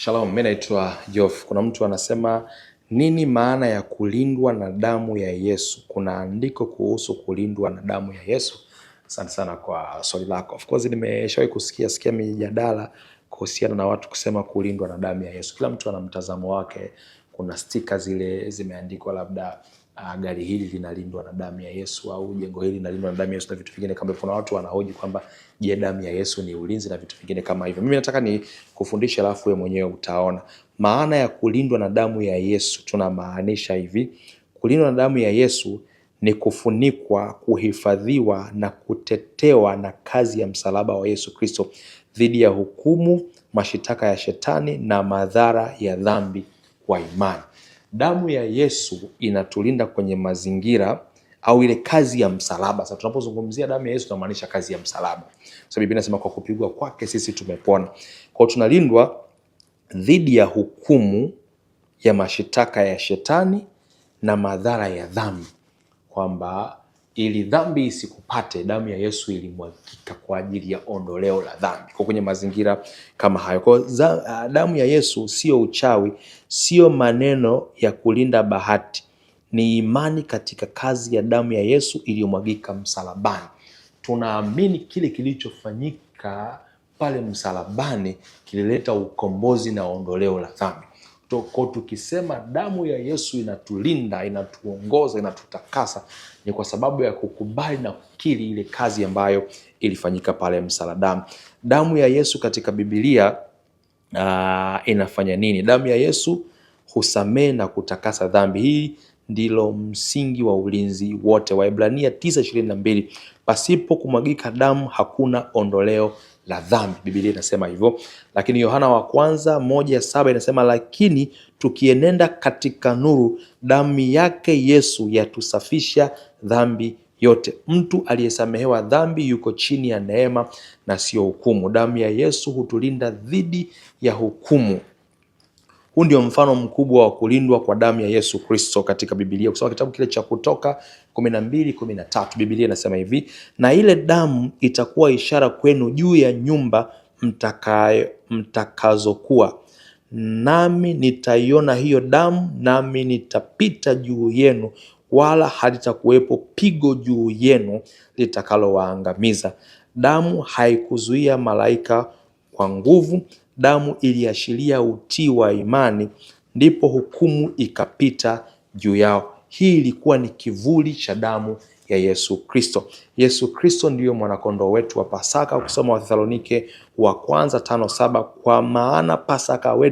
Shalom, mimi naitwa Jof. Kuna mtu anasema nini maana ya kulindwa na damu ya Yesu? Kuna andiko kuhusu kulindwa na damu ya Yesu? Asante sana kwa swali lako. Of course nimeshawahi kusikia mijadala kuhusiana na watu kusema kulindwa na damu ya Yesu. Kila mtu ana mtazamo wake. Kuna stika zile zimeandikwa labda gari hili linalindwa na damu ya Yesu au jengo hili linalindwa na damu ya Yesu na vitu vingine kama. Kuna watu wanahoji kwamba je, damu ya Yesu ni ulinzi na vitu vingine kama hivyo. Mimi nataka ni kufundisha alafu wewe mwenyewe utaona. Maana ya kulindwa na damu ya Yesu tunamaanisha hivi. Kulindwa na damu ya Yesu ni kufunikwa, kuhifadhiwa na kutetewa na kazi ya msalaba wa Yesu Kristo dhidi ya hukumu, mashitaka ya shetani na madhara ya dhambi kwa imani. Damu ya Yesu inatulinda kwenye mazingira au ile kazi ya msalaba. Sasa tunapozungumzia damu ya Yesu tunamaanisha kazi ya msalaba. Sababu Biblia inasema kwa kupigwa kwake sisi tumepona. Kwa tunalindwa dhidi ya hukumu ya mashitaka ya shetani na madhara ya dhambi. Kwamba ili dhambi isikupate, damu ya Yesu ilimwagika kwa ajili ya ondoleo la dhambi. Kwa kwenye mazingira kama hayo. Kwa damu ya Yesu sio uchawi, sio maneno ya kulinda bahati. Ni imani katika kazi ya damu ya Yesu iliyomwagika msalabani. Tunaamini kile kilichofanyika pale msalabani kilileta ukombozi na ondoleo la dhambi. Kwa tukisema damu ya Yesu inatulinda, inatuongoza, inatutakasa, ni kwa sababu ya kukubali na kukiri ile kazi ambayo ilifanyika pale msalabani. Damu ya Yesu katika Biblia inafanya nini? Damu ya Yesu husamehe na kutakasa dhambi. Hii ndilo msingi wa ulinzi wote. Waebrania 9:22, pasipo kumwagika damu hakuna ondoleo la dhambi. Biblia inasema hivyo. Lakini Yohana wa kwanza 1:7 inasema, lakini tukienenda katika nuru, damu yake Yesu yatusafisha dhambi yote. Mtu aliyesamehewa dhambi yuko chini ya neema na sio hukumu. Damu ya Yesu hutulinda dhidi ya hukumu. Huu ndio mfano mkubwa wa kulindwa kwa damu ya Yesu Kristo katika Biblia. Kusoma kitabu kile cha Kutoka 12:13, Biblia inasema hivi, na ile damu itakuwa ishara kwenu juu ya nyumba mtakazokuwa, nami nitaiona hiyo damu, nami nitapita juu yenu, wala halitakuwepo pigo juu yenu litakalowaangamiza. Damu haikuzuia malaika kwa nguvu. Damu iliashiria utii wa imani, ndipo hukumu ikapita juu yao. Hii ilikuwa ni kivuli cha damu ya Yesu Kristo. Yesu Kristo ndiyo mwanakondoo wetu wa Pasaka. Ukisoma Wathesalonike wa kwanza 5:7, kwa maana Pasaka wetu